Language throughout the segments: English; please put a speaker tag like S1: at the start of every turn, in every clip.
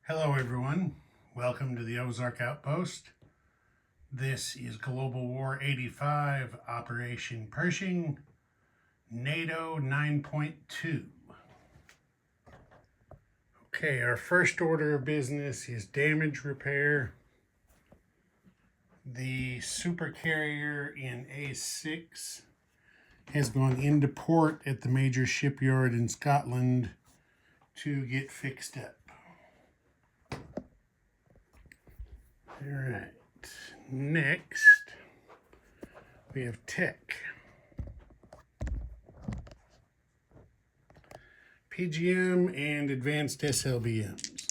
S1: Hello everyone, welcome to the Ozark Outpost. This is Global War 85, Operation Pershing, NATO 9.2. Okay, our first order of business is damage repair. The supercarrier in A6 has gone into port at the major shipyard in Scotland to get fixed up. All right, next we have tech. PGM and advanced SLBMs.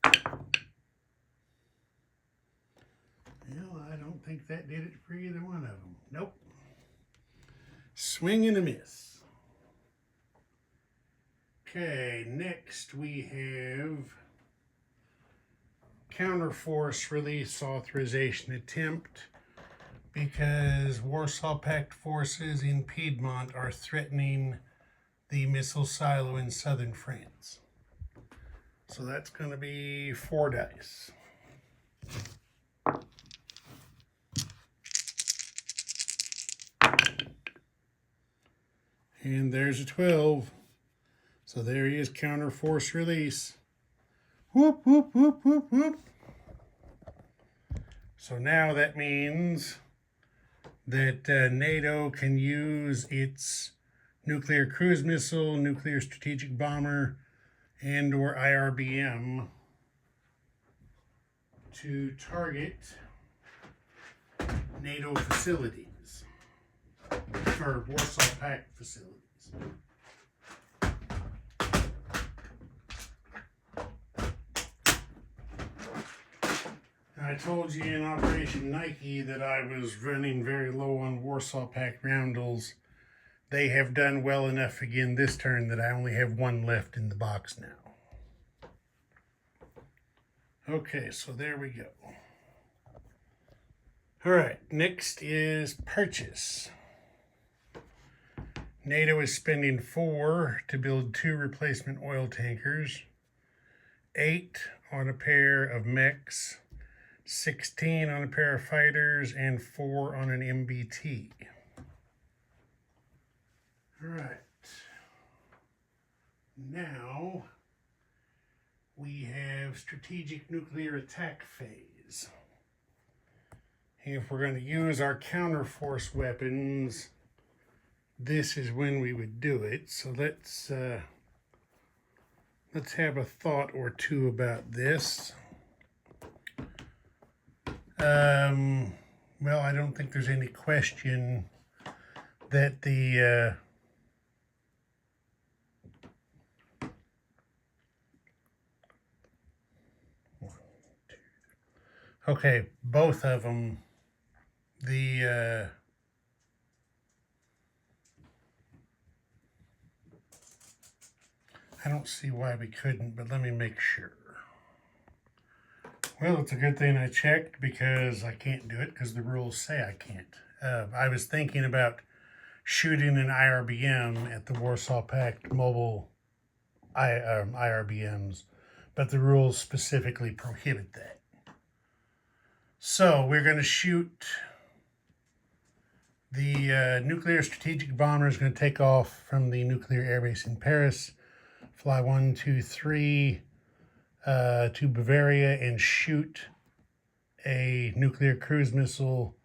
S1: Well, I don't think that did it for either one of them. Nope. Swing and a miss. Okay, next we have counterforce release authorization attempt because Warsaw Pact forces in Piedmont are threatening the missile silo in southern France. So that's going to be 4 dice. And there's a 12. So there he is, counterforce release. Whoop, whoop, whoop, whoop, whoop. So now that means that NATO can use its nuclear cruise missile, nuclear strategic bomber, and or IRBM to target NATO facilities, or Warsaw Pact facilities. I told you in Operation Nike that I was running very low on Warsaw Pact roundels. They have done well enough again this turn that I only have 1 left in the box now. Okay, so there we go. All right, next is purchase. NATO is spending 4 to build 2 replacement oil tankers, 8 on a pair of mechs, 16 on a pair of fighters, and 4 on an MBT. All right. Now we have strategic nuclear attack phase. If we're going to use our counterforce weapons, this is when we would do it. So let's have a thought or two about this. Well, I don't think there's any question that the okay, both of them, the I don't see why we couldn't, but let me make sure. Well, it's a good thing I checked because I can't do it because the rules say I can't. I was thinking about shooting an IRBM at the Warsaw Pact mobile IRBMs, but the rules specifically prohibit that. So we're going to shoot the nuclear strategic bomber is going to take off from the nuclear airbase in Paris, fly 1, 2, 3 to Bavaria and shoot a nuclear cruise missile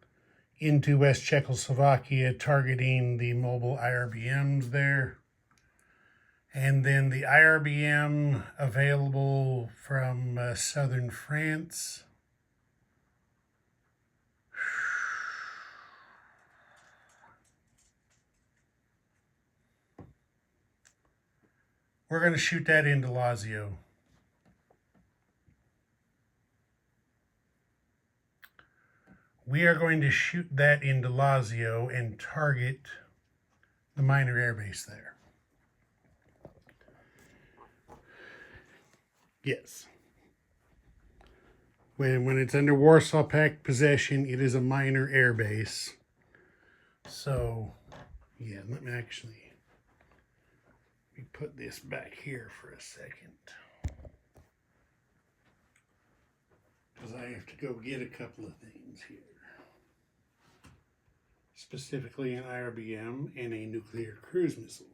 S1: into West Czechoslovakia, targeting the mobile IRBMs there. And then the IRBM available from southern France. We're going to shoot that into Lazio. We are going to shoot that into Lazio and target the minor airbase there. Yes. When it's under Warsaw Pact possession, it is a minor airbase. So, yeah, let me put this back here for a second. because I have to go get a couple of things here. Specifically an IRBM and a nuclear cruise missile.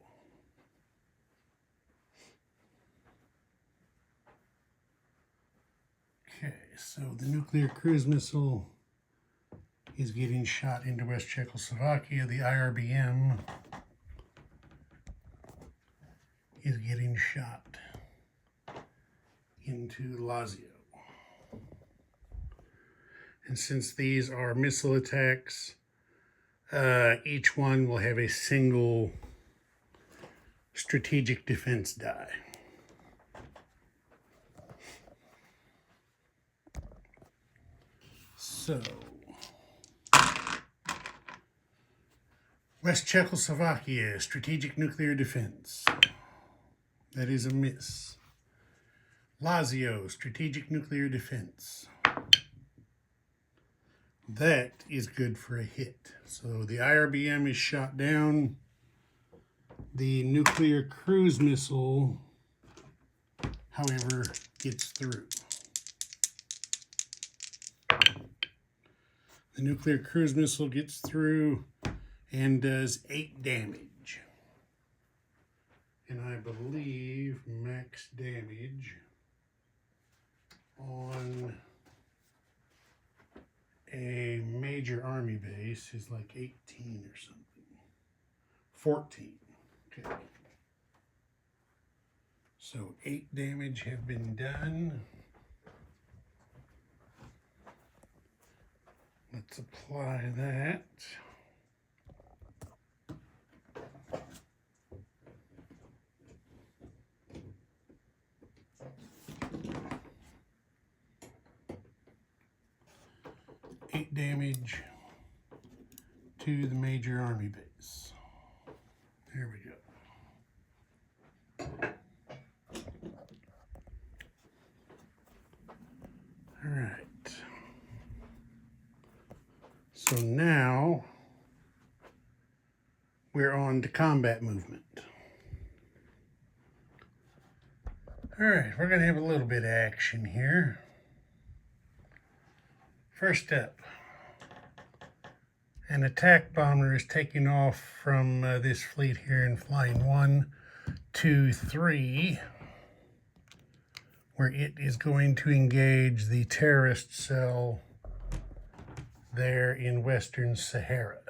S1: Okay, so the nuclear cruise missile is getting shot into West Czechoslovakia. The IRBM is getting shot into Lazio. And since these are missile attacks, each one will have a single strategic defense die. So, West Czechoslovakia, strategic nuclear defense. That is a miss. Lazio, strategic nuclear defense. That is good for a hit. So the IRBM is shot down. The nuclear cruise missile, however, gets through. The nuclear cruise missile gets through and does 8 damage. And I believe max damage on a major army base is like 18 or something. 14. Okay. So 8 damage have been done. Let's apply that. Damage to the major army base. There we go. All right. So now we're on to combat movement. All right, we're going to have a little bit of action here. First up, an attack bomber is taking off from this fleet here and flying 1, 2, 3, where it is going to engage the terrorist cell there in Western Sahara.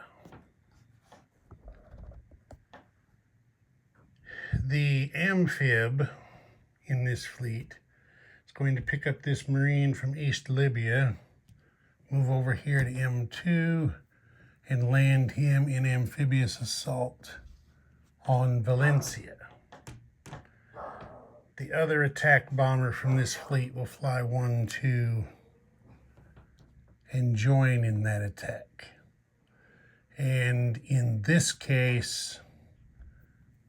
S1: The amphib in this fleet is going to pick up this Marine from East Libya, move over here to M2, and land him in amphibious assault on Valencia. The other attack bomber from this fleet will fly 1, 2, and join in that attack. And in this case,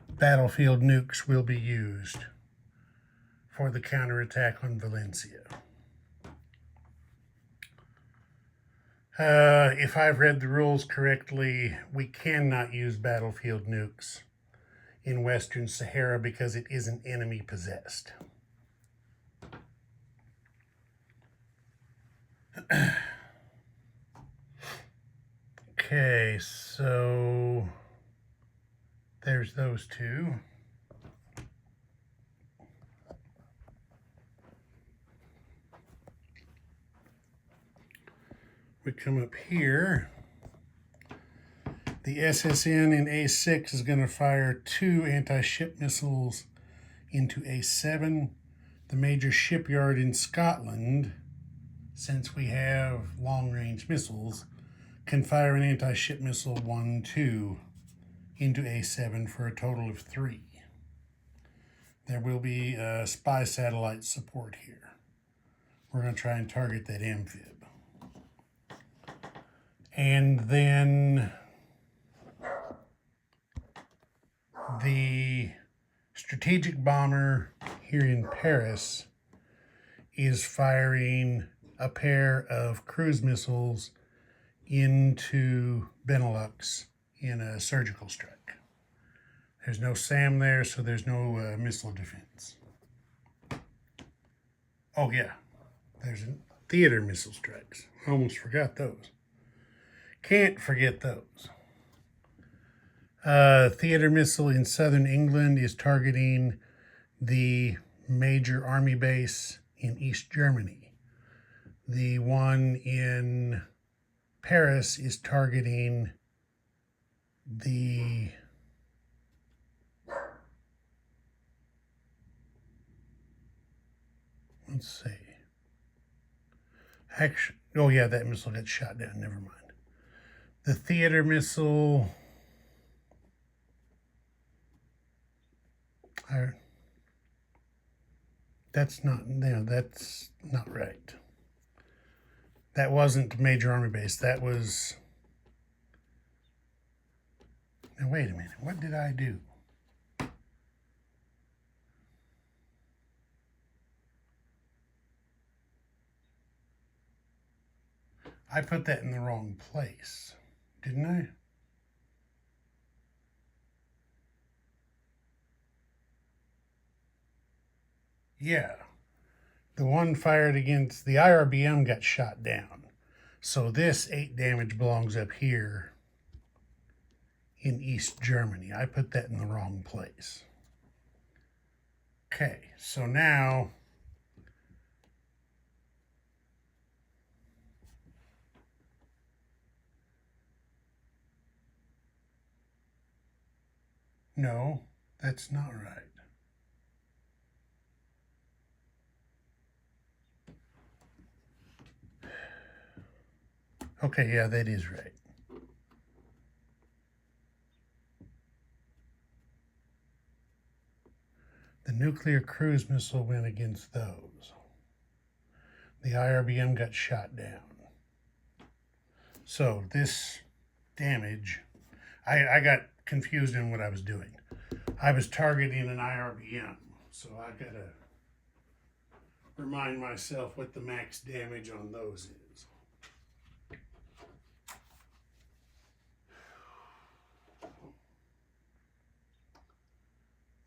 S1: battlefield nukes will be used for the counterattack on Valencia. If I've read the rules correctly, we cannot use battlefield nukes in Western Sahara because it isn't enemy possessed. Okay, so there's those two. We come up here. The SSN in A6 is going to fire 2 anti-ship missiles into A7. The major shipyard in Scotland, since we have long-range missiles, can fire an anti-ship missile 1, 2 into A7 for a total of 3. There will be spy satellite support here. We're going to try and target that amphib. And then the strategic bomber here in Paris is firing a pair of cruise missiles into Benelux in a surgical strike. There's no SAM there, so there's no missile defense. Oh yeah, there's theater missile strikes. Almost forgot those. Can't forget those. Theater missile in southern England is targeting the major army base in East Germany. The one in Paris is targeting the let's see. Actually, oh yeah, that missile got shot down. Never mind. The theater missile. That's not. That's not right. That wasn't major army base. That was. Now wait a minute. What did I do? I put that in the wrong place, didn't I? Yeah. The one fired against the IRBM got shot down. So this 8 damage belongs up here in East Germany. I put that in the wrong place. Okay, so now no, that's not right. Okay, yeah, that is right. The nuclear cruise missile went against those. The IRBM got shot down. So this damage, I got confused in what I was doing. I was targeting an IRBM, so I gotta remind myself what the max damage on those is.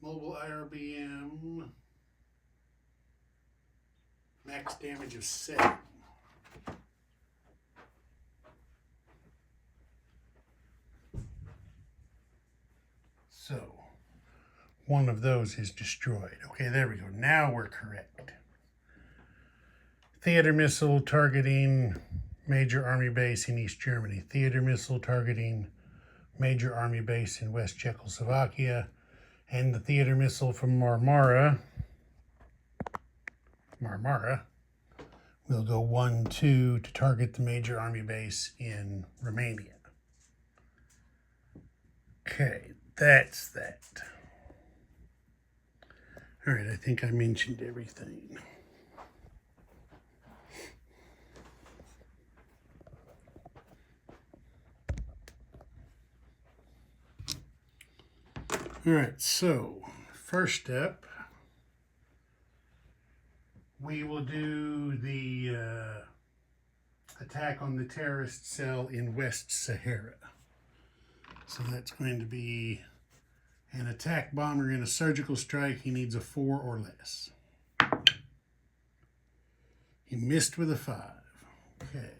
S1: Mobile IRBM, max damage of 7. So, one of those is destroyed. Okay, there we go. Now we're correct. Theater missile targeting major army base in East Germany. Theater missile targeting major army base in West Czechoslovakia. And the theater missile from Marmara will go 1-2 to target the major army base in Romania. Okay, that's that. All right, I think I mentioned everything. All right, so first up, we will do the attack on the terrorist cell in West Sahara. So that's going to be an attack bomber in a surgical strike. He needs a 4 or less. He missed with a 5. Okay.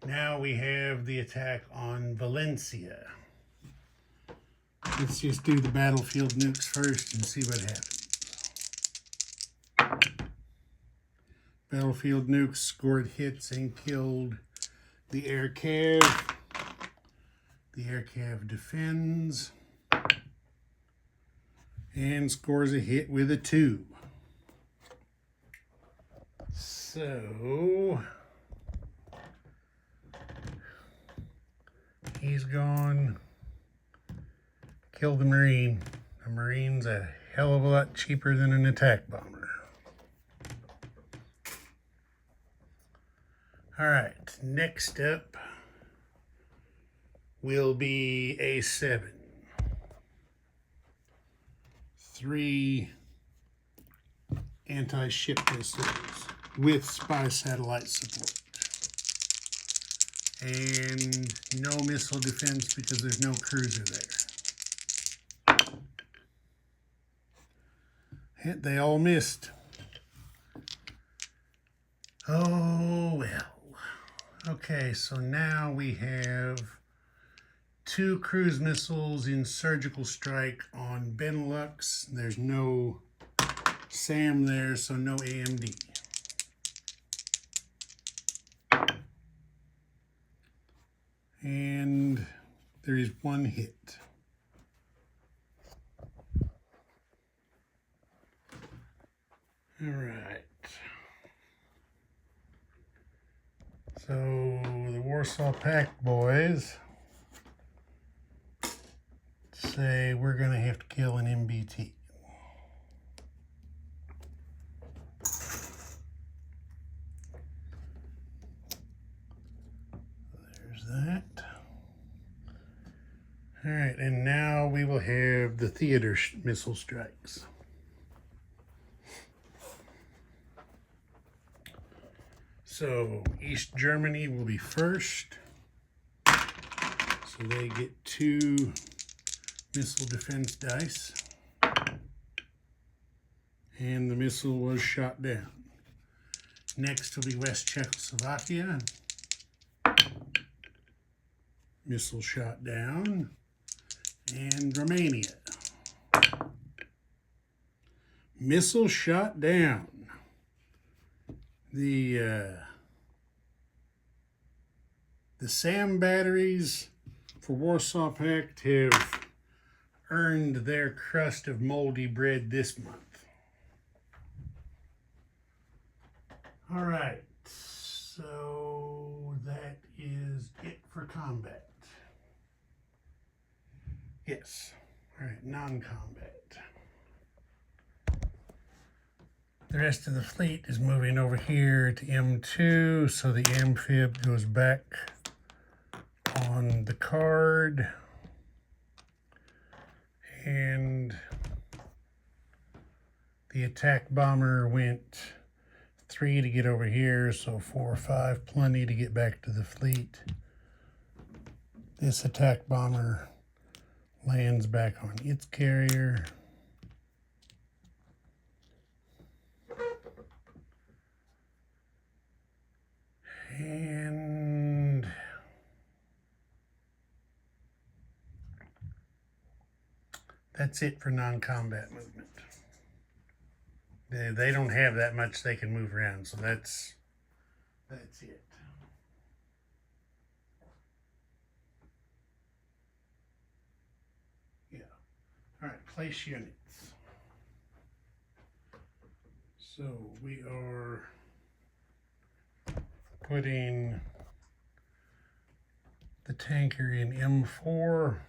S1: Now we have the attack on Valencia. Let's just do the battlefield nukes first and see what happens. Battlefield nukes scored hits and killed the air cav. The air cav defends and scores a hit with a 2. So he's gone. Kill the Marine. A Marine's a hell of a lot cheaper than an attack bomber. All right, next up will be A7. 3 anti-ship missiles with spy satellite support. And no missile defense because there's no cruiser there. They all missed. Oh, well. Okay, so now we have 2 cruise missiles in surgical strike on Benelux. There's no SAM there, so no AMD. And there is 1 hit. All right. So the Warsaw Pact boys say we're going to have to kill an MBT. There's that. All right, and now we will have the theater missile strikes. So East Germany will be first. So they get 2 missile defense dice. And the missile was shot down. Next will be West Czechoslovakia. Missile shot down. And Romania. Missile shot down. The SAM batteries for Warsaw Pact have earned their crust of moldy bread this month. All right, so that is it for combat. Yes, all right, non-combat. The rest of the fleet is moving over here to M2, so the amphib goes back on the card. And the attack bomber went 3 to get over here, so 4 or 5, plenty to get back to the fleet. This attack bomber lands back on its carrier. And that's it for non-combat movement. They don't have that much they can move around, so that's it. Yeah. All right, place units. So we are putting the tanker in M4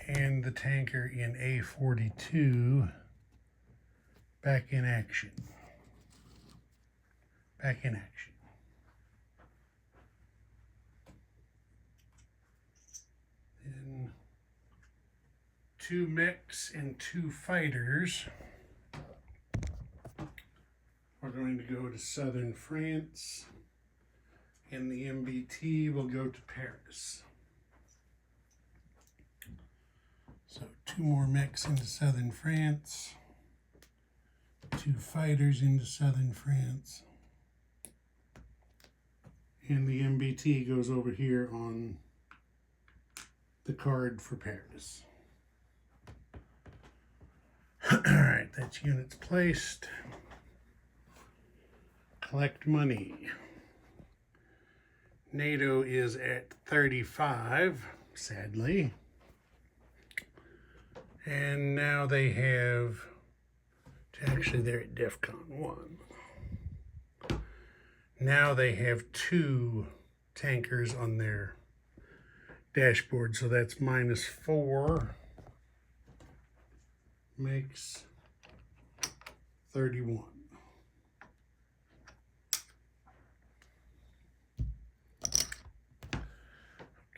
S1: and the tanker in A42 back in action. Back in action. Then 2 mechs and 2 fighters are going to go to southern France, and the MBT will go to Paris. So 2 more mechs into southern France, 2 fighters into southern France, and the MBT goes over here on the card for Paris. All right, that's units placed. Collect money. NATO is at 35, sadly. And now they have, actually they're at DEFCON 1. Now they have 2 tankers on their dashboard, so that's -4 makes 31.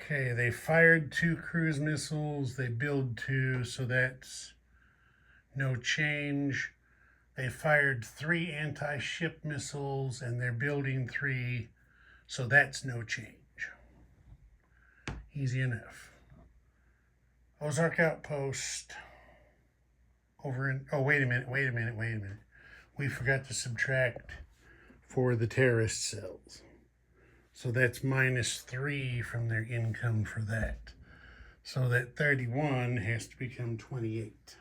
S1: Okay, they fired 2 cruise missiles, they build 2, so that's no change. They fired 3 anti-ship missiles and they're building 3, so that's no change. Easy enough. Ozark Outpost over in, oh, wait a minute. We forgot to subtract for the terrorist cells. So that's -3 from their income for that. So that 31 has to become 28.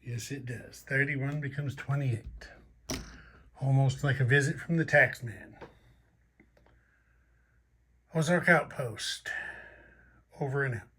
S1: Yes, it does. 31 becomes 28. Almost like a visit from the tax man. Ozark Outpost. Over and out.